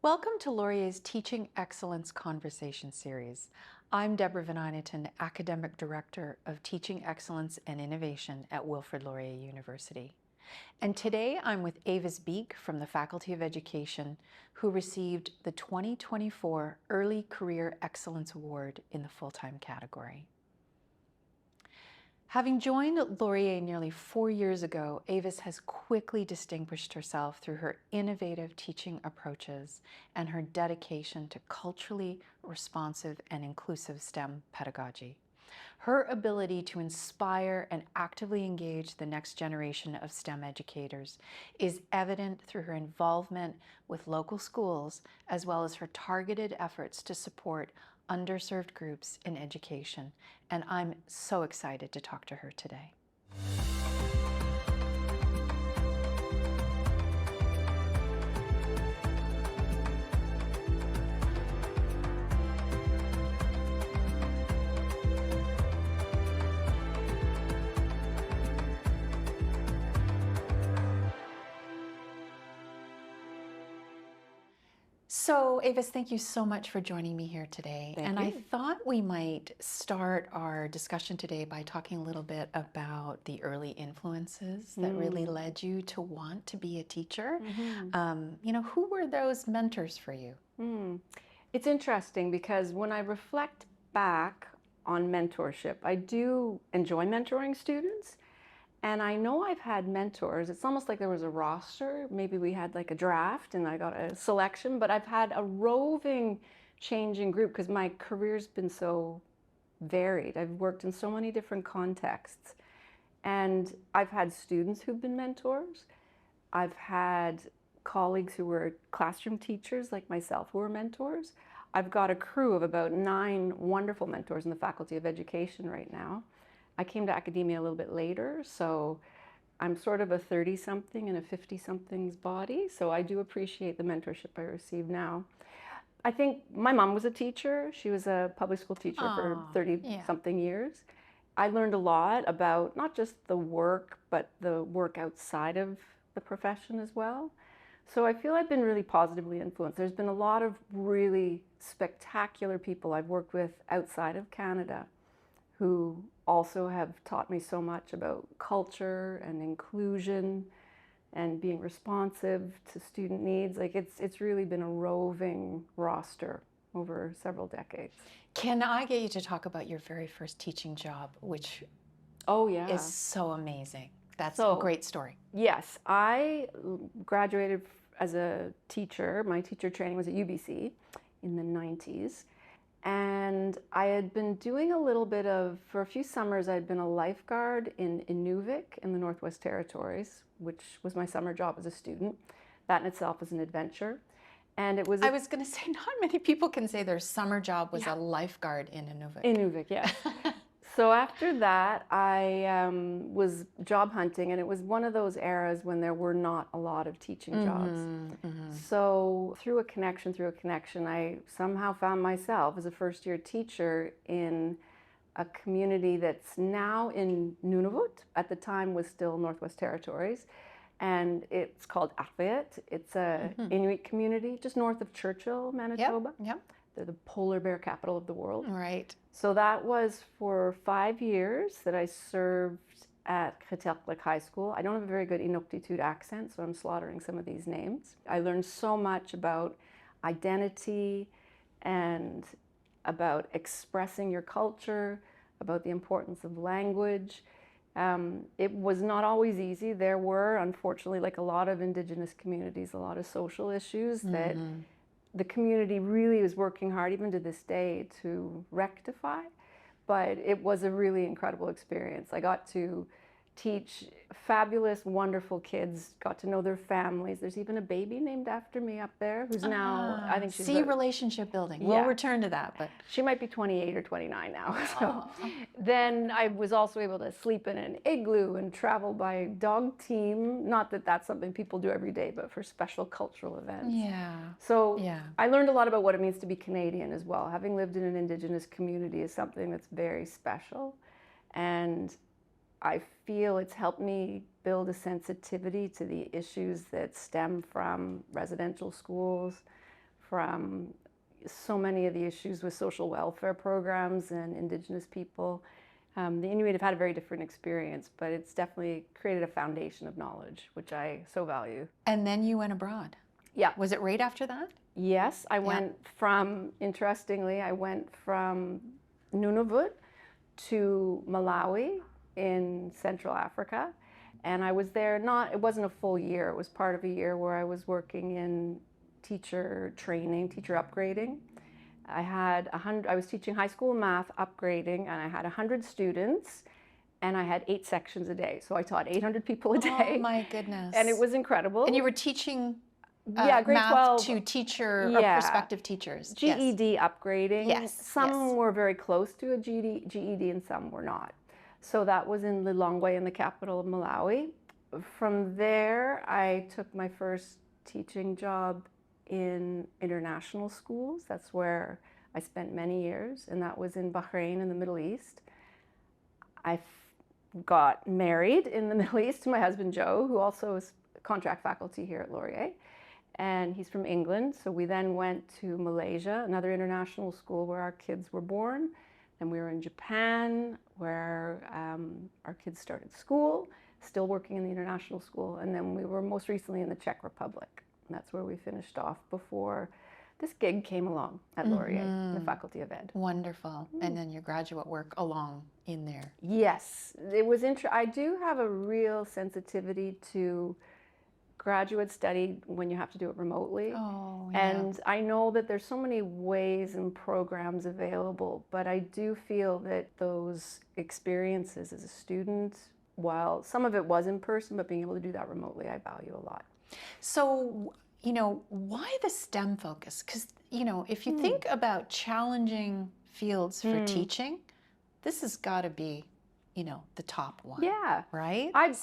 Welcome to Laurier's Teaching Excellence Conversation Series. I'm Deborah Van Eyneton, Academic Director of Teaching Excellence and Innovation at Wilfrid Laurier University. And today I'm with Avis Beek from the Faculty of Education, who received the 2024 Early Career Excellence Award in the full-time category. Having joined Laurier nearly 4 years ago, Avis has quickly distinguished herself through her innovative teaching approaches and her dedication to culturally responsive and inclusive STEM pedagogy. Her ability to inspire and actively engage the next generation of STEM educators is evident through her involvement with local schools, as well as her targeted efforts to support underserved groups in education, and I'm so excited to talk to her today. So, Avis, thank you so much for joining me here today. Thank you. I thought we might start our discussion today by talking a little bit about the early influences that really led you to want to be a teacher. Who were those mentors for you? It's interesting because when I reflect back on mentorship, I do enjoy mentoring students. And I know I've had mentors. It's almost like there was a roster. Maybe we had like a draft and I got a selection, but I've had a roving, changing group because my career's been so varied. I've worked in so many different contexts. And I've had students who've been mentors. I've had colleagues who were classroom teachers like myself who were mentors. I've got a crew of about 9 wonderful mentors in the Faculty of Education right now. I came to academia a little bit later, so I'm sort of a 30-something in a 50-something's body, so I do appreciate the mentorship I receive now. I think my mom was a teacher. She was a public school teacher for 30-something years. I learned a lot about not just the work, but the work outside of the profession as well. So I feel I've been really positively influenced. There's been a lot of really spectacular people I've worked with outside of Canada who also have taught me so much about culture and inclusion and being responsive to student needs. Like it's really been a roving roster over several decades. Can I get you to talk about your very first teaching job, which is so amazing? That's a great story. Yes, I graduated as a teacher. My teacher training was at UBC in the 90s. And I had been doing a little bit of, for a few summers, I'd been a lifeguard in Inuvik in the Northwest Territories, which was my summer job as a student. That in itself was an adventure. And it was... I was going to say, not many people can say their summer job was a lifeguard in Inuvik. Inuvik, yes. So after that, I was job hunting, and it was one of those eras when there were not a lot of teaching jobs. So through a connection, I somehow found myself as a first-year teacher in a community that's now in Nunavut, at the time was still Northwest Territories, and it's called Arviat. It's a Inuit community just north of Churchill, Manitoba. Yep. They're the polar bear capital of the world. Right. So that was for 5 years that I served at Kinesthetic High School. I don't have a very good Inuktitut accent, so I'm slaughtering some of these names. I learned so much about identity and about expressing your culture, about the importance of language. It was not always easy. There were, unfortunately, like a lot of Indigenous communities, a lot of social issues that the community really is working hard, even to this day, to rectify. But it was a really incredible experience. I got to teach fabulous, wonderful kids, got to know their families. There's even a baby named after me up there who's now, I think she's... relationship building. We'll return to that, but... She might be 28 or 29 now. So then I was also able to sleep in an igloo and travel by dog team. Not that that's something people do every day, but for special cultural events. So I learned a lot about what it means to be Canadian as well. Having lived in an Indigenous community is something that's very special. And I feel it's helped me build a sensitivity to the issues that stem from residential schools, from so many of the issues with social welfare programs and Indigenous people. The Inuit have had a very different experience, but it's definitely created a foundation of knowledge, which I so value. And then you went abroad. Yeah. Was it right after that? Yes, I went from, interestingly, I went from Nunavut to Malawi in Central Africa. And I was there it wasn't a full year, it was part of a year where I was working in teacher training, teacher upgrading. I was teaching high school math upgrading, and I had 100 students, and I had 8 sections a day. So I taught 800 people a day. Oh my goodness. And it was incredible. And you were teaching grade math 12 to teacher or prospective teachers. GED upgrading. Yes. Some were very close to a GED and some were not. So that was in Lilongwe, in the capital of Malawi. From there, I took my first teaching job in international schools. That's where I spent many years, and that was in Bahrain in the Middle East. I got married in the Middle East to my husband Joe, who also is contract faculty here at Laurier, and he's from England. So we then went to Malaysia, another international school where our kids were born. Then we were in Japan, where our kids started school, still working in the international school. And then we were most recently in the Czech Republic. And that's where we finished off before this gig came along at Laurier, the Faculty of Ed. Wonderful. And then your graduate work along in there. Yes, it was I do have a real sensitivity to graduate study when you have to do it remotely. Oh, yeah. And I know that there's so many ways and programs available, but I do feel that those experiences as a student, while some of it was in person, but being able to do that remotely, I value a lot. So, why the STEM focus? Because, if you think about challenging fields for teaching, this has got to be, the top one. Yeah. Right? I'm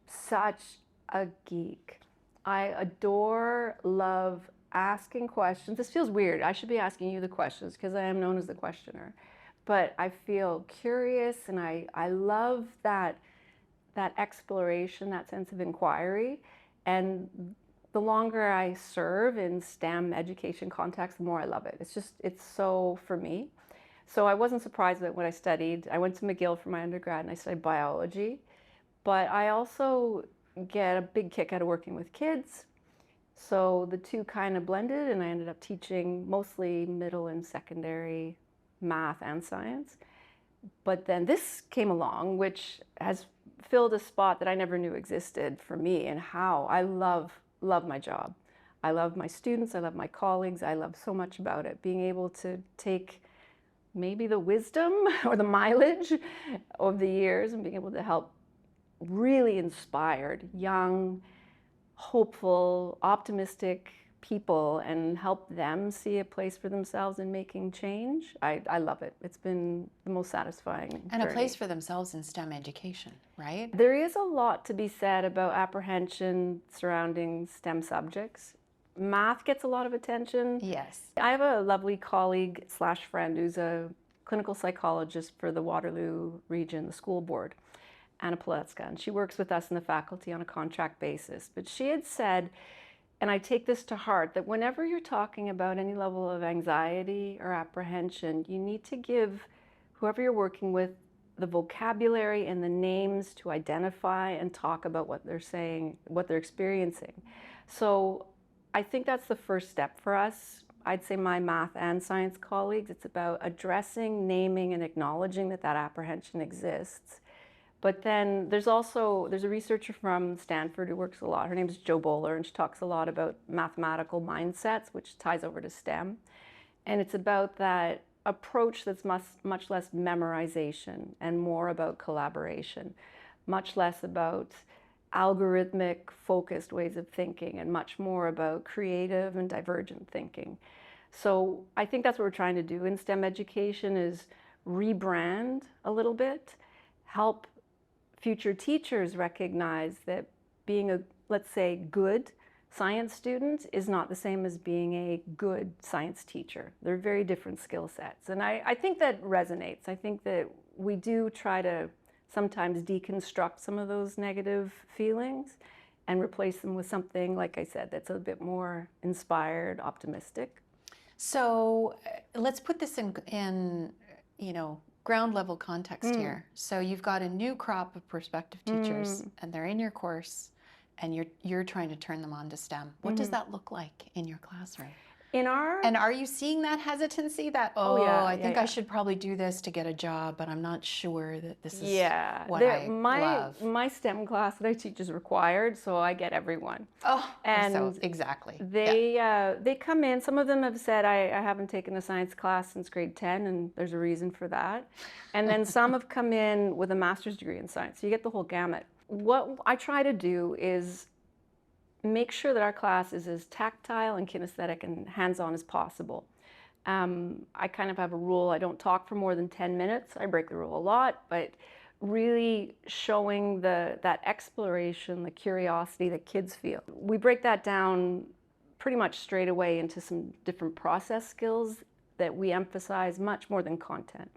such a geek. I love asking questions. This feels weird. I should be asking you the questions because I am known as the questioner. But I feel curious, and I love that exploration, that sense of inquiry. And the longer I serve in STEM education context, the more I love it. It's so for me. So I wasn't surprised that when I studied, I went to McGill for my undergrad and I studied biology. But I also get a big kick out of working with kids. So the two kind of blended, and I ended up teaching mostly middle and secondary math and science. But then this came along, which has filled a spot that I never knew existed for me, and how I love my job. I love my students, I love my colleagues, I love so much about it. Being able to take maybe the wisdom or the mileage of the years and being able to help really inspired, young, hopeful, optimistic people and help them see a place for themselves in making change. I love it. It's been the most satisfying And journey. a place for themselves in STEM education, right? There is a lot to be said about apprehension surrounding STEM subjects. Math gets a lot of attention. Yes. I have a lovely colleague / friend who's a clinical psychologist for the Waterloo region, the school board, Anna Poletska, and she works with us in the faculty on a contract basis. But she had said, and I take this to heart, that whenever you're talking about any level of anxiety or apprehension, you need to give whoever you're working with the vocabulary and the names to identify and talk about what they're saying, what they're experiencing. So I think that's the first step for us. I'd say my math and science colleagues, it's about addressing, naming, and acknowledging that apprehension exists. But then there's a researcher from Stanford who works a lot. Her name is Jo Boaler, and she talks a lot about mathematical mindsets, which ties over to STEM. And it's about that approach that's much less memorization and more about collaboration, much less about algorithmic focused ways of thinking and much more about creative and divergent thinking. So I think that's what we're trying to do in STEM education, is rebrand a little bit, help future teachers recognize that being a, let's say, good science student is not the same as being a good science teacher. They're very different skill sets. And I think that resonates. I think that we do try to sometimes deconstruct some of those negative feelings and replace them with something, like I said, that's a bit more inspired, optimistic. So let's put this in ground level context here. So you've got a new crop of prospective teachers, and they're in your course, and you're trying to turn them on to STEM. What does that look like in your classroom? And are you seeing that hesitancy that, I think I should probably do this to get a job, but I'm not sure that this is what I love? My STEM class that I teach is required, so I get everyone. So exactly. They come in, some of them have said, I haven't taken a science class since grade 10, and there's a reason for that. And then some have come in with a master's degree in science, so you get the whole gamut. What I try to do is make sure that our class is as tactile and kinesthetic and hands-on as possible. I kind of have a rule, I don't talk for more than 10 minutes. I break the rule a lot, but really showing that exploration, the curiosity that kids feel. We break that down pretty much straight away into some different process skills that we emphasize much more than content.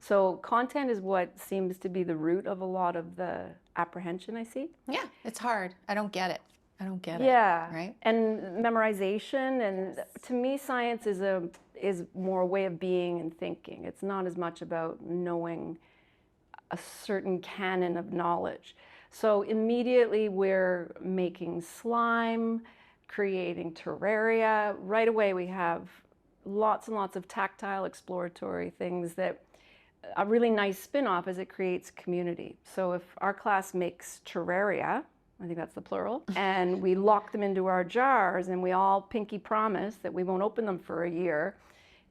So content is what seems to be the root of a lot of the apprehension I see. Yeah, it's hard. I don't get it. Yeah, right? And memorization, and to me, science is more a way of being and thinking. It's not as much about knowing a certain canon of knowledge. So immediately we're making slime, creating terraria. Right away we have lots and lots of tactile exploratory things that a really nice spin-off is it creates community. So if our class makes terraria, I think that's the plural, and we lock them into our jars and we all pinky promise that we won't open them for a year,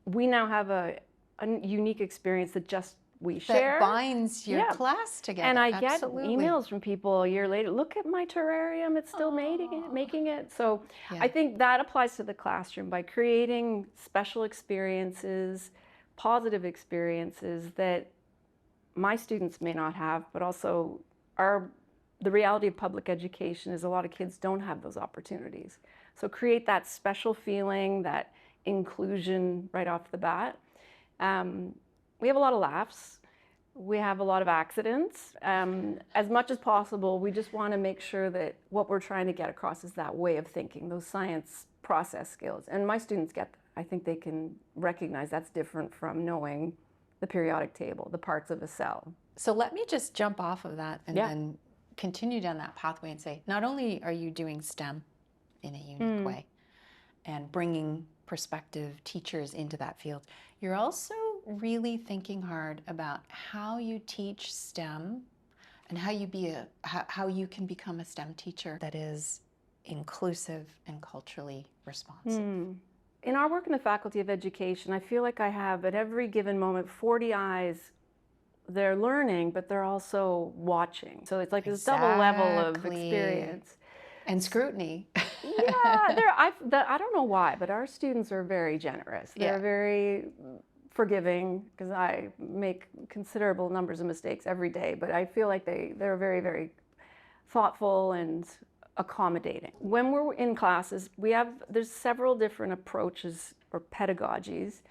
we now have a unique experience that just we share. That binds your class together. And I get emails from people a year later, look at my terrarium, it's still making it. So I think that applies to the classroom by creating special experiences, positive experiences that my students may not have, but also the reality of public education is a lot of kids don't have those opportunities. So create that special feeling, that inclusion right off the bat. We have a lot of laughs. We have a lot of accidents. As much as possible, we just want to make sure that what we're trying to get across is that way of thinking, those science process skills. And my students get that. I think they can recognize that's different from knowing the periodic table, the parts of a cell. So let me just jump off of that and continue down that pathway and say, not only are you doing STEM in a unique way and bringing prospective teachers into that field, you're also really thinking hard about how you teach STEM and how you can become a STEM teacher that is inclusive and culturally responsive. In our work in the Faculty of Education, I feel like I have at every given moment 40 eyes. They're learning, but they're also watching. So it's like this double level of experience. And scrutiny. I don't know why, but our students are very generous. They're very forgiving, because I make considerable numbers of mistakes every day, but I feel like they're very, very thoughtful and accommodating. When we're in classes, there's several different approaches or pedagogies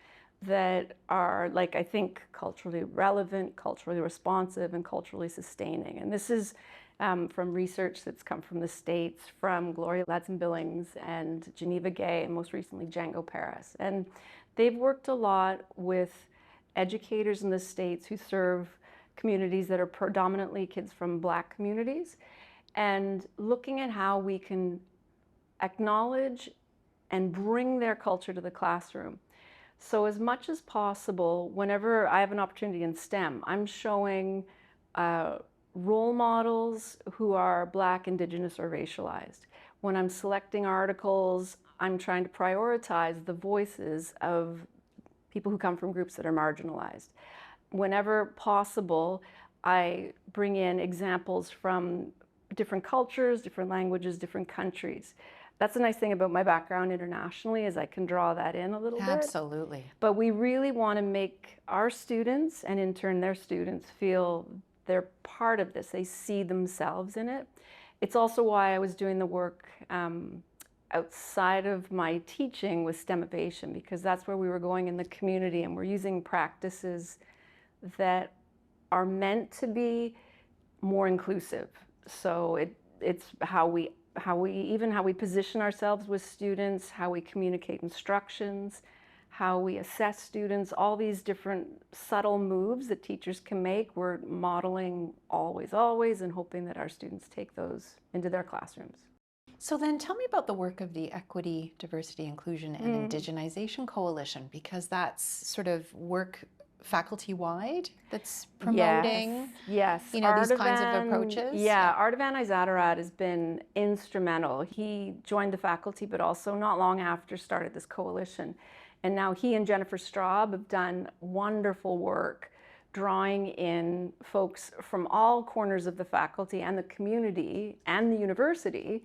that are, like, I think, culturally relevant, culturally responsive, and culturally sustaining. And this is from research that's come from the States, from Gloria Ladson-Billings and Geneva Gay, and most recently Django Paris. And they've worked a lot with educators in the States who serve communities that are predominantly kids from Black communities, and looking at how we can acknowledge and bring their culture to the classroom. So as much as possible, whenever I have an opportunity in STEM, I'm showing role models who are Black, Indigenous, or racialized. When I'm selecting articles, I'm trying to prioritize the voices of people who come from groups that are marginalized. Whenever possible, I bring in examples from different cultures, different languages, different countries. That's the nice thing about my background internationally, is I can draw that in a little bit. Absolutely. But we really want to make our students, and in turn their students, feel they're part of this. They see themselves in it. It's also why I was doing the work outside of my teaching with STEMovation, because that's where we were going in the community, and we're using practices that are meant to be more inclusive. So it's how we how we position ourselves with students, how we communicate instructions, how we assess students, all these different subtle moves that teachers can make. We're modeling always, and hoping that our students take those into their classrooms. So then tell me about the work of the Equity, Diversity, Inclusion, and Indigenization Coalition, because that's sort of work faculty-wide that's promoting yes. these kinds of approaches. Yeah, Artavan Izadarad has been instrumental. He joined the faculty, but also not long after started this coalition. And now he and Jennifer Straub have done wonderful work drawing in folks from all corners of the faculty and the community and the university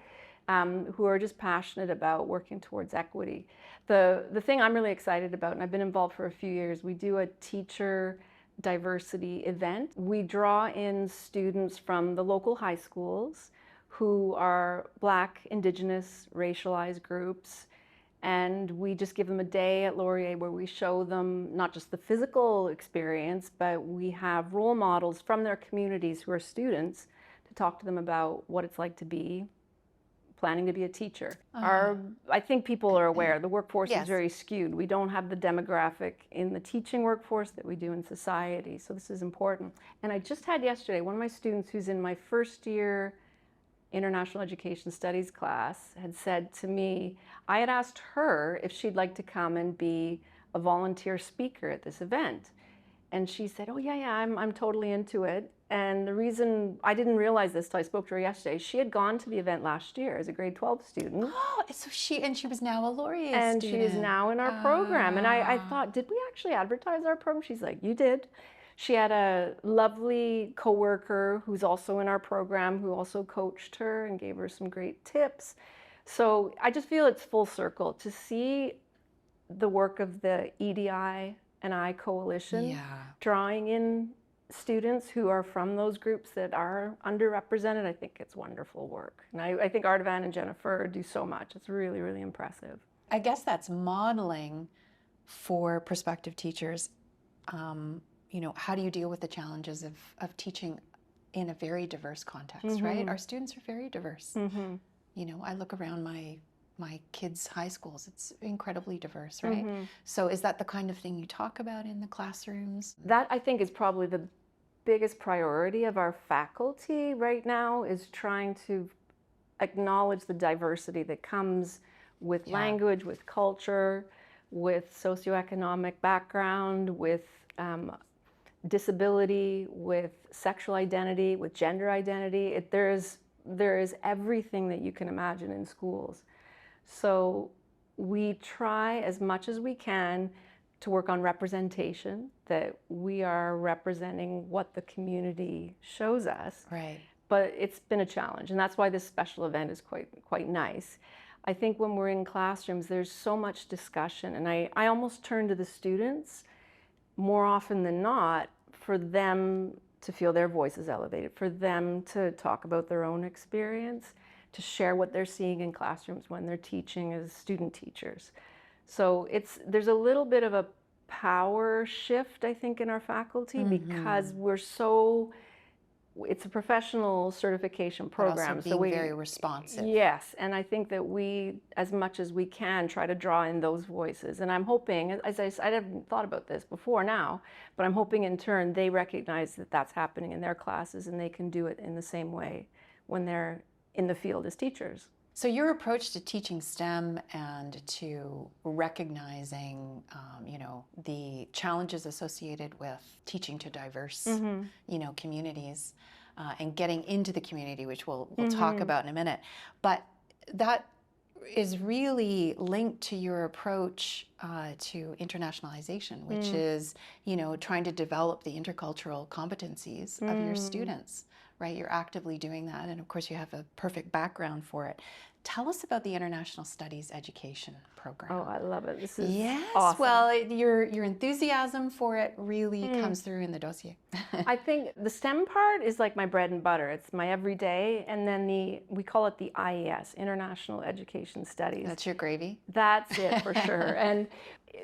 who are just passionate about working towards equity. The thing I'm really excited about, and I've been involved for a few years, we do a teacher diversity event. We draw in students from the local high schools who are Black, Indigenous, racialized groups, and we just give them a day at Laurier where we show them not just the physical experience, but we have role models from their communities who are students to talk to them about what it's like to be planning to be a teacher. I think people are aware the workforce is very skewed. We don't have the demographic in the teaching workforce that we do in society, so this is important. And I just had yesterday, one of my students who's in my first year International Education Studies class had said to me, I had asked her if she'd like to come and be a volunteer speaker at this event. And she said, oh yeah, I'm totally into it. And the reason, I didn't realize this till I spoke to her yesterday, she had gone to the event last year as a grade 12 student. Oh, so she was now a Laurier and student. She is now in our program. And I thought, did we actually advertise our program? She's like, you did. She had a lovely coworker who's also in our program who also coached her and gave her some great tips. So I just feel it's full circle to see the work of the EDI and I coalition drawing in students who are from those groups that are underrepresented. I think it's wonderful work. And I think Artavan and Jennifer do so much. It's really, really impressive. I guess that's modeling for prospective teachers. How do you deal with the challenges of teaching in a very diverse context, right? Our students are very diverse. I look around my kids' high schools, it's incredibly diverse, right? So is that the kind of thing you talk about in the classrooms? That, I think, is probably the biggest priority of our faculty right now, is trying to acknowledge the diversity that comes with language, with culture, with socioeconomic background, with disability, with sexual identity, with gender identity. There is everything that you can imagine in schools. So we try as much as we can to work on representation, that we are representing what the community shows us. Right. But it's been a challenge, and that's why this special event is quite nice. I think when we're in classrooms, there's so much discussion, and I almost turn to the students more often than not for them to feel their voices elevated, for them to talk about their own experience, to share what they're seeing in classrooms when they're teaching as student teachers. So there's a little bit of a power shift, I think, in our faculty, because it's a professional certification program. But also being very responsive. Yes, and I think that we, as much as we can, try to draw in those voices. And I'm hoping, as I haven't thought about this before now, but I'm hoping in turn they recognize that that's happening in their classes and they can do it in the same way when they're in the field as teachers. So your approach to teaching STEM and to recognizing, the challenges associated with teaching to diverse, communities, and getting into the community, which we'll talk about in a minute, but that is really linked to your approach to internationalization, which is, trying to develop the intercultural competencies of your students. Right, you're actively doing that, and of course you have a perfect background for it. Tell us about the International Studies Education Program. Oh, I love it. This is awesome. Well, your enthusiasm for it really comes through in the dossier. I think the STEM part is like my bread and butter. It's my everyday, and then we call it the IES, International Education Studies. That's your gravy? That's it for sure. And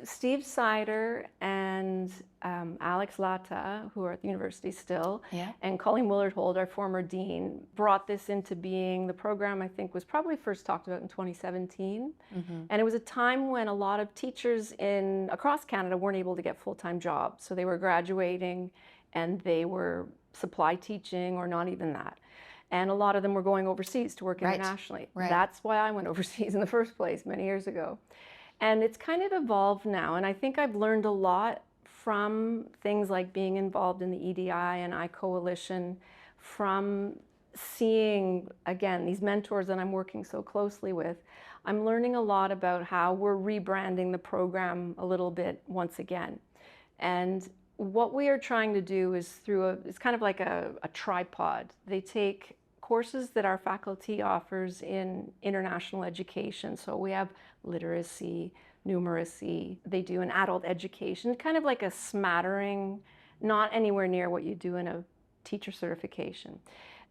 Steve Sider and Alex Lata, who are at the university still, Yeah. and Colleen Willard-Hold, our former dean, brought this into being. The program, I think, was probably first talked about in 2017. And it was a time when a lot of teachers across Canada weren't able to get full-time jobs. So they were graduating and they were supply teaching or not even that. And a lot of them were going overseas to work internationally. Right. That's why I went overseas in the first place many years ago. And it's kind of evolved now. And I think I've learned a lot from things like being involved in the EDI and iCoalition, from seeing, again, these mentors that I'm working so closely with. I'm learning a lot about how we're rebranding the program a little bit once again. And what we are trying to do is it's kind of like a tripod. They take courses that our faculty offers in international education. So we have literacy, numeracy. They do an adult education, kind of like a smattering, not anywhere near what you do in a teacher certification.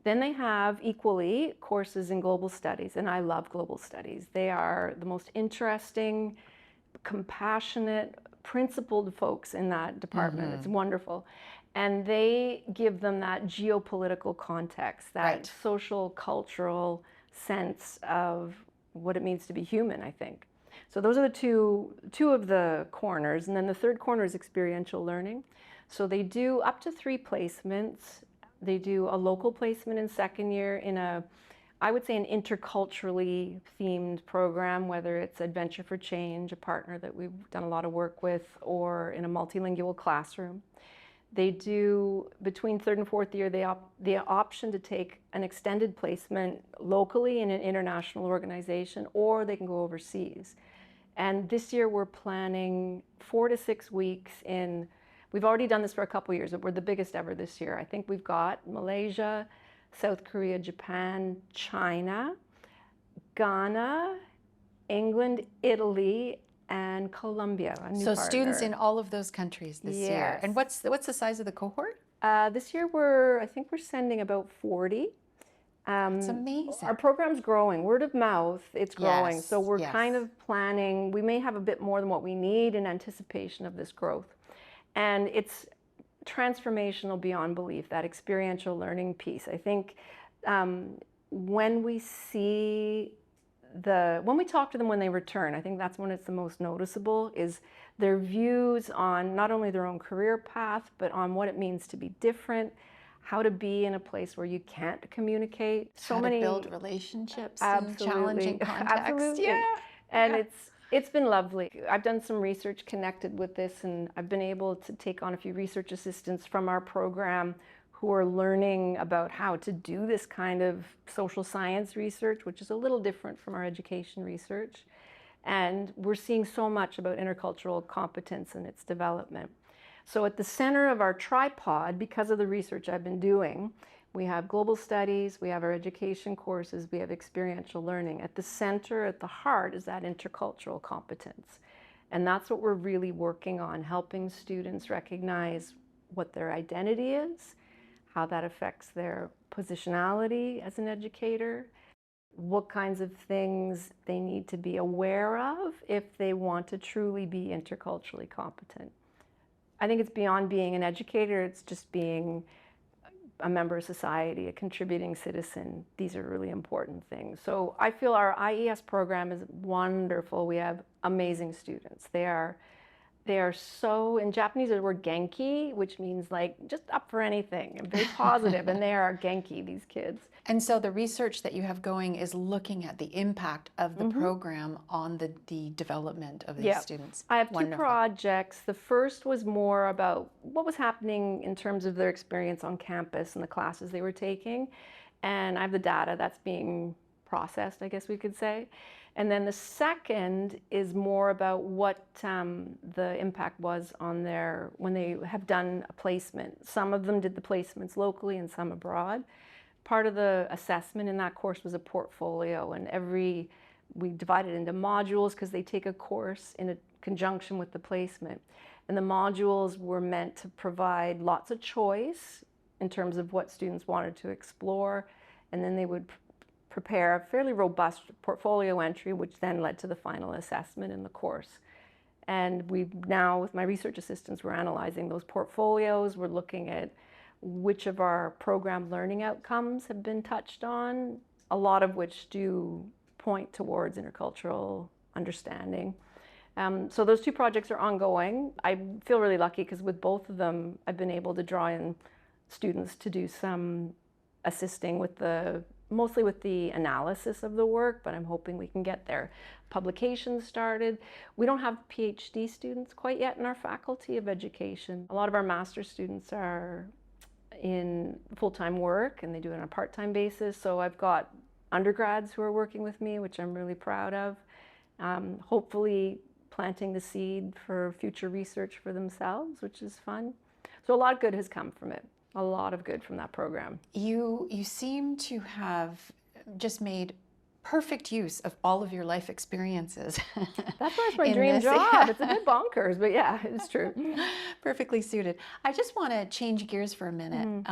Then they have equally courses in global studies, and I love global studies. They are the most interesting, compassionate, principled folks in that department. It's wonderful. And they give them that geopolitical context, that social, cultural sense of what it means to be human, I think. So those are the two of the corners. And then the third corner is experiential learning. So they do up to 3 placements. They do a local placement in second year in I would say an interculturally themed program, whether it's Adventure for Change, a partner that we've done a lot of work with, or in a multilingual classroom. They do, between third and fourth year, the option to take an extended placement locally in an international organization, or they can go overseas. And this year we're planning 4 to 6 weeks we've already done this for a couple of years, but we're the biggest ever this year. I think we've got Malaysia, South Korea, Japan, China, Ghana, England, Italy, and Colombia, a new So partner. students in all of those countries this year. And what's the size of the cohort? This year I think we're sending about 40. It's amazing. Our program's growing, word of mouth, it's growing. Yes, So we're yes. kind of planning, we may have a bit more than what we need in anticipation of this growth. And it's transformational beyond belief, that experiential learning piece. I think when we talk to them when they return, I think that's when it's the most noticeable, is their views on not only their own career path, but on what it means to be different, how to be in a place where you can't communicate. How to build relationships in challenging contexts. Absolutely. Yeah. And it's been lovely. I've done some research connected with this, and I've been able to take on a few research assistants from our program who are learning about how to do this kind of social science research, which is a little different from our education research. And we're seeing so much about intercultural competence and its development. So at the center of our tripod, because of the research I've been doing, we have global studies, we have our education courses, we have experiential learning. At the center, at the heart, is that intercultural competence. And that's what we're really working on, helping students recognize what their identity is, how that affects their positionality as an educator, what kinds of things they need to be aware of if they want to truly be interculturally competent. I think it's beyond being an educator, it's just being a member of society, a contributing citizen. These are really important things. So I feel our IES program is wonderful. We have amazing students. They are so, in Japanese there's the word genki, which means like just up for anything, and very positive, and they are genki, these kids. And so the research that you have going is looking at the impact of the program on the development of these students. I have 2 projects. The first was more about what was happening in terms of their experience on campus and the classes they were taking. And I have the data that's being processed, I guess we could say. And then the second is more about what the impact was on when they have done a placement. Some of them did the placements locally and some abroad. Part of the assessment in that course was a portfolio, and we divided into modules because they take a course in a conjunction with the placement. And the modules were meant to provide lots of choice in terms of what students wanted to explore, and then they would prepare a fairly robust portfolio entry, which then led to the final assessment in the course. And we now, with my research assistants, we're analyzing those portfolios. We're looking at which of our program learning outcomes have been touched on, a lot of which do point towards intercultural understanding. So those two projects are ongoing. I feel really lucky because with both of them, I've been able to draw in students to do some assisting with mostly with the analysis of the work, but I'm hoping we can get their publications started. We don't have PhD students quite yet in our faculty of education. A lot of our master's students are in full-time work and they do it on a part-time basis. So I've got undergrads who are working with me, which I'm really proud of. Hopefully planting the seed for future research for themselves, which is fun. So a lot of good has come from it. A lot of good from that program. You seem to have just made perfect use of all of your life experiences. That's why it's my dream job. It's a bit bonkers, but yeah, it's true. Perfectly suited. I just want to change gears for a minute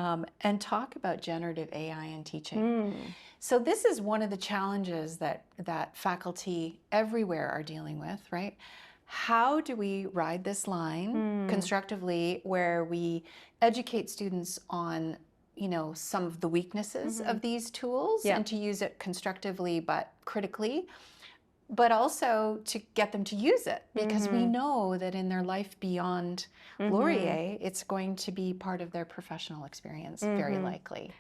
and talk about generative AI in teaching. So this is one of the challenges that faculty everywhere are dealing with, right? How do we ride this line constructively where we educate students on, you know, some of the weaknesses of these tools and to use it constructively but critically, but also to get them to use it because we know that in their life beyond Laurier, it's going to be part of their professional experience, very likely.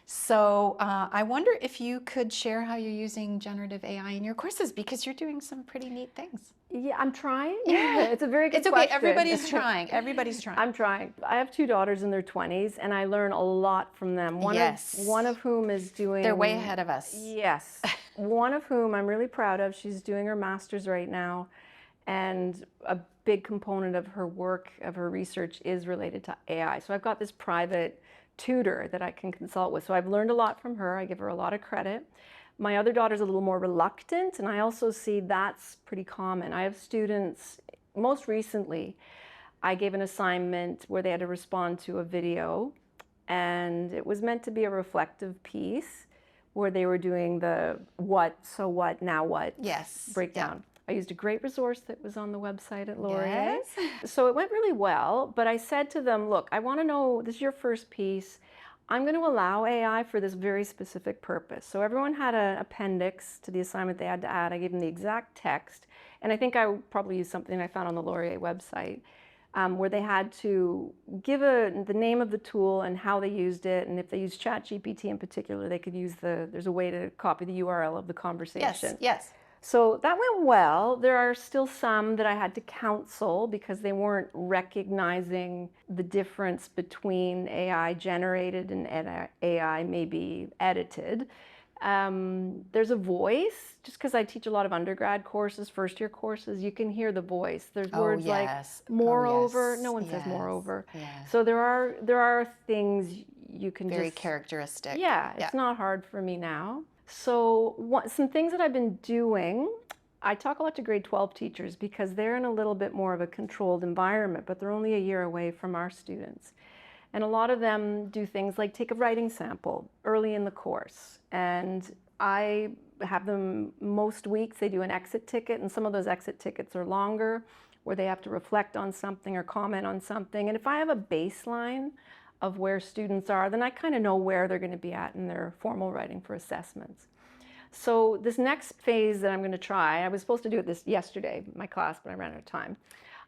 So I wonder if you could share how you're using generative AI in your courses because you're doing some pretty neat things. Yeah, I'm trying. Yeah, it's a very good question. It's okay. Everybody's trying. Everybody's trying. I'm trying. I have two daughters in their 20s, and I learn a lot from them. One of whom is doing... They're way ahead of us. Yes. One of whom I'm really proud of. She's doing her master's right now, and a big component of her work, of her research, is related to AI. So I've got this private tutor that I can consult with. So I've learned a lot from her. I give her a lot of credit. My other daughter's a little more reluctant, and I also see that's pretty common. I have students, most recently, I gave an assignment where they had to respond to a video, and it was meant to be a reflective piece where they were doing the what, so what, now what breakdown. Yeah. I used a great resource that was on the website at Laurier. Yes. So it went really well, but I said to them, look, I want to know, this is your first piece. I'm going to allow AI for this very specific purpose. So everyone had an appendix to the assignment they had to add. I gave them the exact text. And I think I probably used something I found on the Laurier website where they had to give the name of the tool and how they used it. And if they used ChatGPT in particular, they could use there's a way to copy the URL of the conversation. Yes. So that went well. There are still some that I had to counsel because they weren't recognizing the difference between AI generated and AI maybe edited. There's a voice, just because I teach a lot of undergrad courses, first year courses, you can hear the voice. There's words like moreover. No one says moreover. Yes. So there are things you can very characteristic. Yeah, it's not hard for me now. So some things that I've been doing, I talk a lot to grade 12 teachers because they're in a little bit more of a controlled environment, but they're only a year away from our students. And a lot of them do things like take a writing sample early in the course. And I have them most weeks, they do an exit ticket, and some of those exit tickets are longer, where they have to reflect on something or comment on something. And if I have a baseline of where students are, then I kind of know where they're going to be at in their formal writing for assessments. So this next phase that I'm going to try, I was supposed to do it yesterday, my class, but I ran out of time.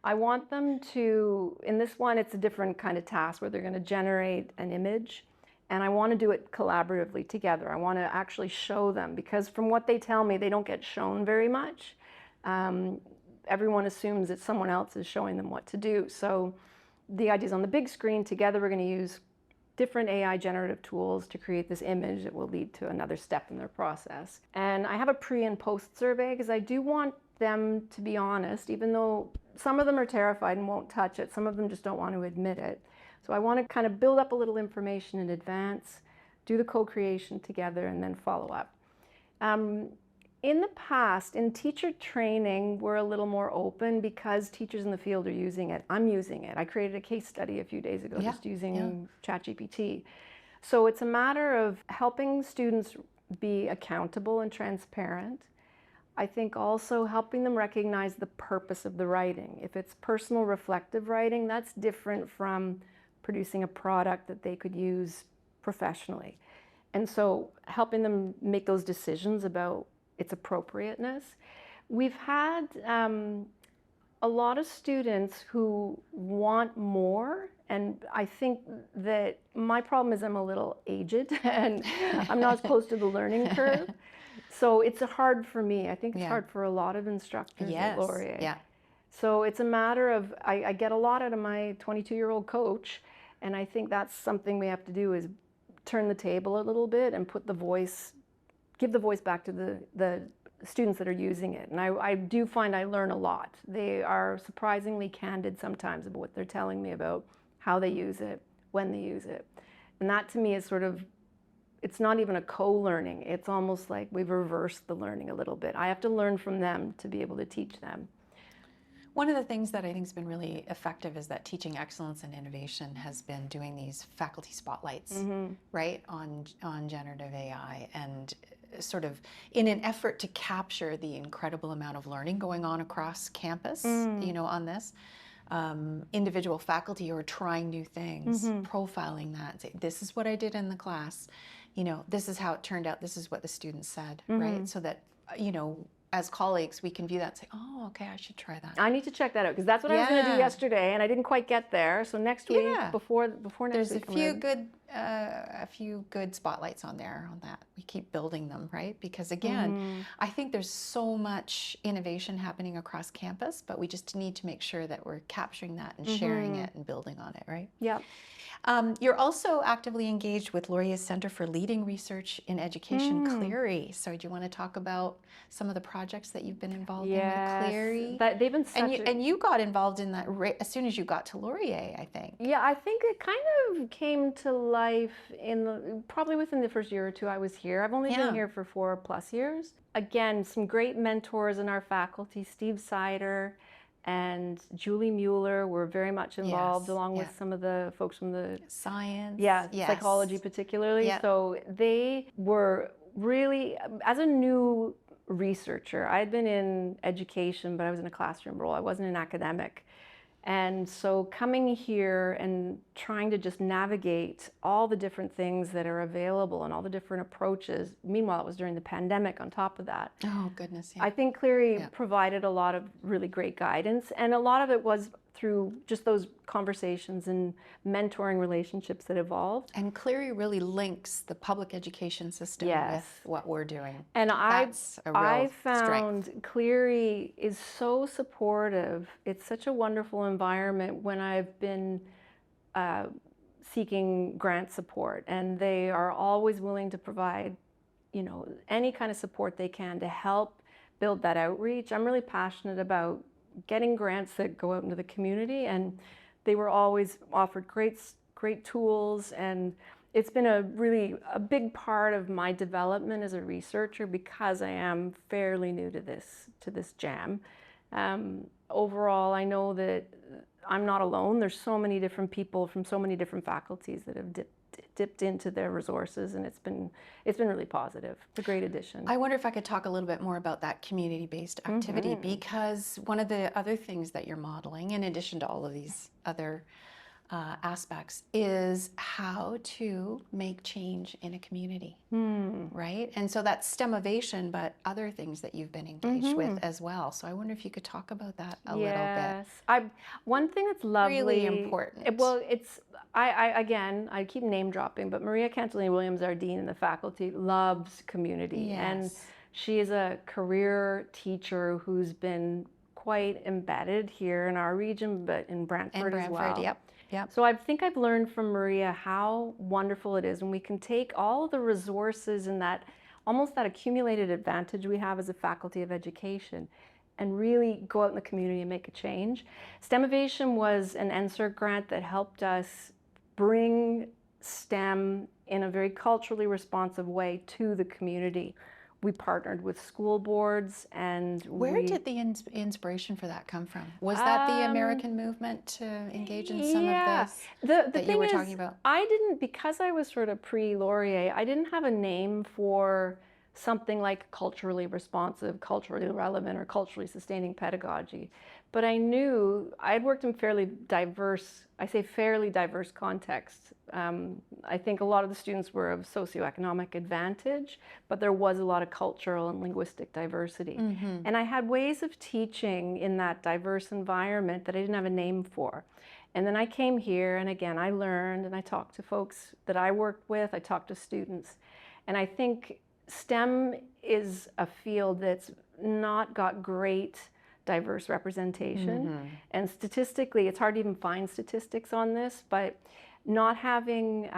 I want them to, in this one, it's a different kind of task where they're going to generate an image, and I want to do it collaboratively together. I want to actually show them, because from what they tell me, they don't get shown very much. Everyone assumes that someone else is showing them what to do. So the idea is on the big screen, together we're going to use different AI generative tools to create this image that will lead to another step in their process. And I have a pre and post survey because I do want them to be honest, even though some of them are terrified and won't touch it. Some of them just don't want to admit it. So I want to kind of build up a little information in advance, do the co-creation together, and then follow up. In the past, in teacher training, we're a little more open because teachers in the field are using it. I'm using it. I created a case study a few days ago just using ChatGPT. So it's a matter of helping students be accountable and transparent. I think also helping them recognize the purpose of the writing. If it's personal reflective writing, that's different from producing a product that they could use professionally. And so helping them make those decisions about its appropriateness. We've had a lot of students who want more, and I think that my problem is I'm a little aged and I'm not as close to the learning curve. So it's hard for me. I think it's hard for a lot of instructors at Laurier. Yeah. So it's a matter of, I get a lot out of my 22-year-old coach, and I think that's something we have to do is turn the table a little bit and put the voice, give the voice back to the students that are using it. And I do find I learn a lot. They are surprisingly candid sometimes about what they're telling me about how they use it, when they use it. And that to me is sort of, it's not even a co-learning. It's almost like we've reversed the learning a little bit. I have to learn from them to be able to teach them. One of the things that I think has been really effective is that Teaching Excellence and Innovation has been doing these faculty spotlights, right, on generative AI, and sort of in an effort to capture the incredible amount of learning going on across campus, you know, on this. Individual faculty who are trying new things, profiling that, say, this is what I did in the class, you know, this is how it turned out, this is what the students said, right? So that, you know, as colleagues, we can view that and say, oh, okay, I should try that. I need to check that out, because that's what I was going to do yesterday, and I didn't quite get there. So next week, before next week, there's a few good spotlights on there on that. We keep building them, right? Because again, I think there's so much innovation happening across campus, but we just need to make sure that we're capturing that and sharing it and building on it, right? Yeah. You're also actively engaged with Laurier's Center for Leading Research in Education, Cleary. So do you want to talk about some of the projects that you've been involved in with Cleary? They've been such and you got involved in that as soon as you got to Laurier, I think. Yeah, I think it kind of came to life probably within the first year or two I was here. I've only been here for 4+ years. Again, some great mentors in our faculty, Steve Sider and Julie Mueller were very much involved, along with some of the folks from the science, psychology particularly. So they were really, as a new researcher, I had been in education, but I was in a classroom role. I wasn't an academic. And so coming here and trying to just navigate all the different things that are available and all the different approaches. Meanwhile, it was during the pandemic on top of that. Oh, goodness, I think Cleary provided a lot of really great guidance, and a lot of it was through just those conversations and mentoring relationships that evolved. And Cleary really links the public education system with what we're doing. And That's a real I found strength. Cleary is so supportive. It's such a wonderful environment when I've been seeking grant support, and they are always willing to provide, you know, any kind of support they can to help build that outreach. I'm really passionate about getting grants that go out into the community, and they were always offered great tools, and it's been a big part of my development as a researcher, because I am fairly new to this jam. Overall, I know that I'm not alone. There's so many different people from so many different faculties that have dipped into their resources, and it's been really positive. It's a great addition. I wonder if I could talk a little bit more about that community-based activity, because one of the other things that you're modeling, in addition to all of these other aspects, is how to make change in a community, right? And so that's STEMovation, but other things that you've been engaged with as well. So I wonder if you could talk about that a little bit. One thing that's lovely, really important. I keep name dropping, but Maria Cantilene Williams, our dean in the faculty, loves community, and she is a career teacher who's been quite embedded here in our region, but in Brantford as well. Yep. So I think I've learned from Maria how wonderful it is when we can take all the resources and that almost that accumulated advantage we have as a faculty of education and really go out in the community and make a change. STEMovation was an NSERC grant that helped us bring STEM in a very culturally responsive way to the community. We partnered with school boards, and where did the inspiration for that come from? Was that the American movement to engage in some of this that you were talking about? I didn't, because I was sort of pre-Laurier, I didn't have a name for something like culturally responsive, culturally relevant, or culturally sustaining pedagogy. But I knew I'd worked in fairly diverse, I say fairly diverse contexts. I think a lot of the students were of socioeconomic advantage, but there was a lot of cultural and linguistic diversity. And I had ways of teaching in that diverse environment that I didn't have a name for. And then I came here, and again, I learned, and I talked to folks that I worked with, I talked to students. And I think STEM is a field that's not got great diverse representation. And statistically, it's hard to even find statistics on this, but not having,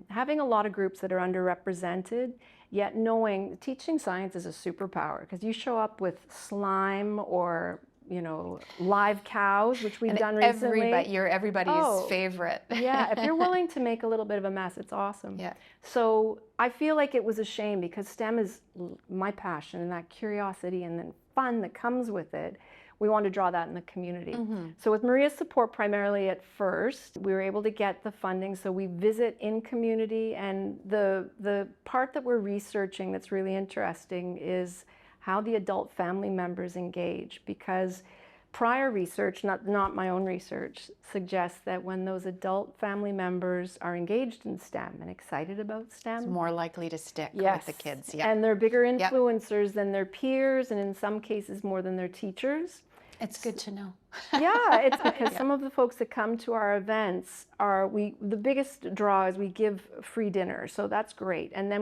having a lot of groups that are underrepresented, yet knowing teaching science is a superpower, because you show up with slime or, you know, live cows, which we've done recently. You're everybody's favorite. Yeah, if you're willing to make a little bit of a mess, it's awesome. Yeah. So I feel like it was a shame, because STEM is my passion, and that curiosity and then fun that comes with it. We want to draw that in the community. So with Maria's support primarily at first, we were able to get the funding, so we visit in community, and the part that we're researching that's really interesting is how the adult family members engage, because prior research, not my own research, suggests that when those adult family members are engaged in STEM and excited about STEM, it's more likely to stick with the kids. Yeah. And they're bigger influencers than their peers, and in some cases more than their teachers. It's good to know. Yeah, it's because some of the folks that come to our events are, the biggest draw is we give free dinner, so that's great. And then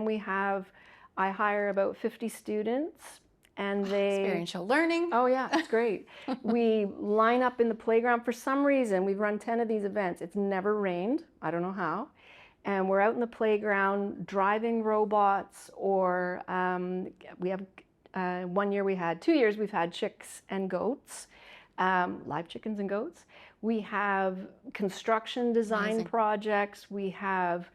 I hire about 50 students, and they... Experiential learning. Oh yeah, it's great. We line up in the playground. For some reason, we've run 10 of these events. It's never rained. I don't know how. And we're out in the playground driving robots, or we have... 1 year we had, 2 years we've had chicks and goats, live chickens and goats. We have construction design projects. We have,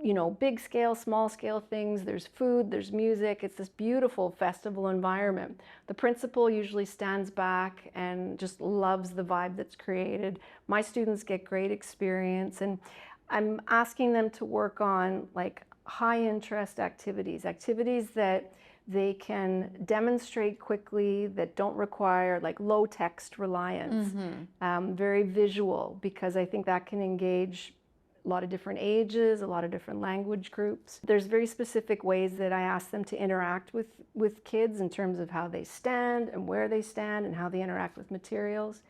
you know, big scale, small scale things. There's food, there's music. It's this beautiful festival environment. The principal usually stands back and just loves the vibe that's created. My students get great experience, and I'm asking them to work on like high interest activities that they can demonstrate quickly, that don't require like low text reliance, very visual, because I think that can engage a lot of different ages, a lot of different language groups. There's very specific ways that I ask them to interact with kids in terms of how they stand and where they stand and how they interact with materials.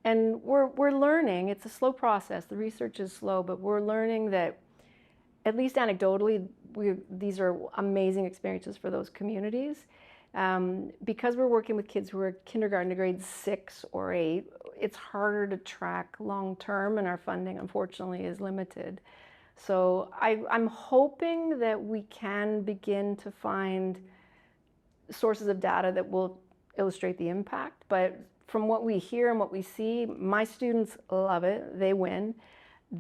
And we're learning, it's a slow process, the research is slow, but we're learning that, at least anecdotally, these are amazing experiences for those communities. Because we're working with kids who are kindergarten to grade 6 or 8, it's harder to track long term, and our funding, unfortunately, is limited. So I'm hoping that we can begin to find sources of data that will illustrate the impact. But from what we hear and what we see, my students love it, they win.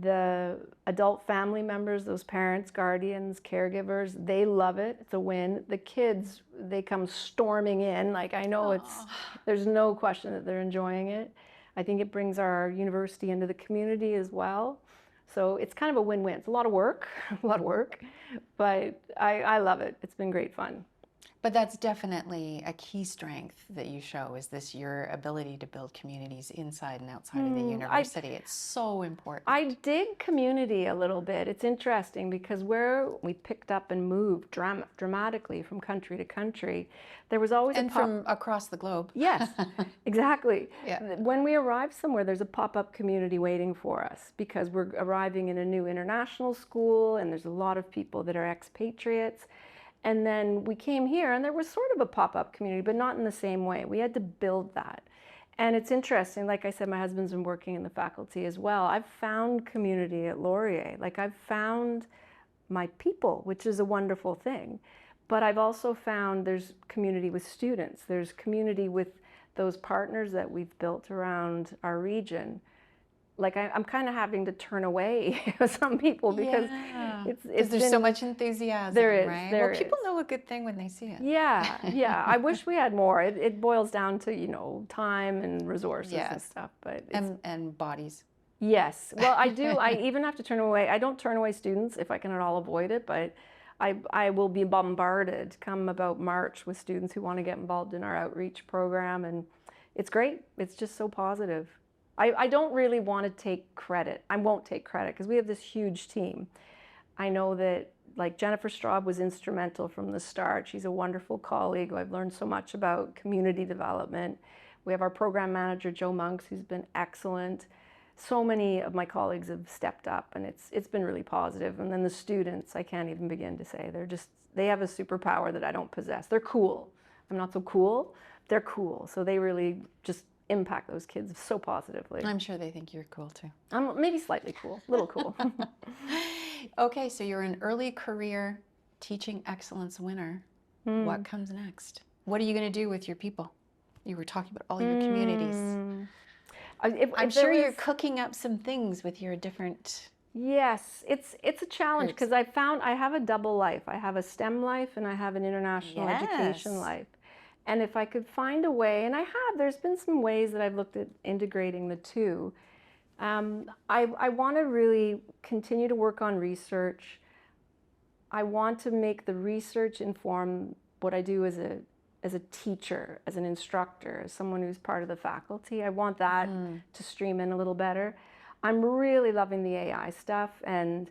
The adult family members, those parents, guardians, caregivers, they love it. It's a win. The kids, they come storming in. Like, I know there's no question that they're enjoying it. I think it brings our university into the community as well. So it's kind of a win-win. It's a lot of work, but I love it. It's been great fun. But that's definitely a key strength that you show, is this your ability to build communities inside and outside of the university. It's so important. I dig community a little bit. It's interesting because where we picked up and moved dramatically from country to country, there was always from across the globe. Yes, exactly. Yeah. When we arrive somewhere, there's a pop-up community waiting for us, because we're arriving in a new international school, and there's a lot of people that are expatriates. And then we came here, and there was sort of a pop-up community, but not in the same way. We had to build that. And it's interesting, like I said, my husband's been working in the faculty as well. I've found community at Laurier. Like, I've found my people, which is a wonderful thing. But I've also found there's community with students. There's community with those partners that we've built around our region. Like, I'm kind of having to turn away some people, because there's so much enthusiasm. There is, right? People know a good thing when they see it. Yeah. I wish we had more. It boils down to, you know, time and resources and stuff. But and bodies. Yes. Well, I do. I even have to turn away. I don't turn away students if I can at all avoid it, but I will be bombarded come about March with students who want to get involved in our outreach program, and it's great. It's just so positive. I don't really want to take credit. I won't take credit because we have this huge team. I know that like Jennifer Straub was instrumental from the start. She's a wonderful colleague who I've learned so much about community development. We have our program manager, Joe Monks, who's been excellent. So many of my colleagues have stepped up, and it's been really positive. And then the students, I can't even begin to say. They have a superpower that I don't possess. They're cool. I'm not so cool. They're cool. So they really just impact those kids so positively. I'm sure they think you're cool too. I'm maybe slightly cool, a little cool. Okay, so you're an early career teaching excellence winner. What comes next? What are you going to do with your people? You were talking about all your communities. I'm sure you're cooking up some things with your different... Yes, it's a challenge because I found I have a double life. I have a STEM life and I have an international education life. And if I could find a way, and there's been some ways that I've looked at integrating the two. I want to really continue to work on research. I want to make the research inform what I do as a teacher, as an instructor, as someone who's part of the faculty. I want that to stream in a little better. I'm really loving the AI stuff, and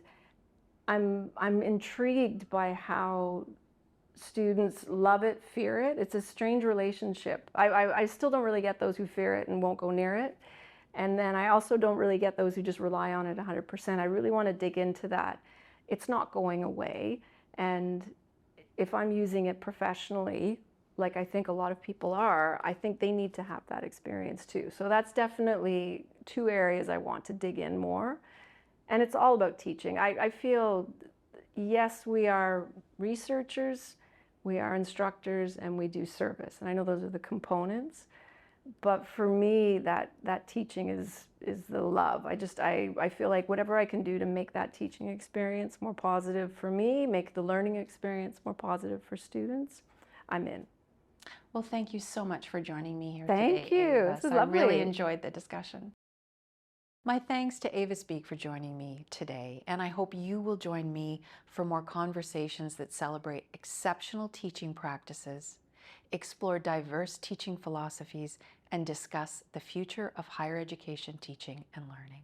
I'm intrigued by how students love it, fear it. It's a strange relationship. I still don't really get those who fear it and won't go near it. And then I also don't really get those who just rely on it 100%. I really want to dig into that. It's not going away. And if I'm using it professionally, like I think a lot of people are, I think they need to have that experience too. So that's definitely two areas I want to dig in more. And it's all about teaching. I feel, yes, we are researchers, we are instructors, and we do service. And I know those are the components. But for me, that teaching is the love. I feel like whatever I can do to make that teaching experience more positive for me, make the learning experience more positive for students, I'm in. Well, thank you so much for joining me here today. Thank you. This is lovely. I really enjoyed the discussion. My thanks to Avis Beek for joining me today, and I hope you will join me for more conversations that celebrate exceptional teaching practices, explore diverse teaching philosophies, and discuss the future of higher education teaching and learning.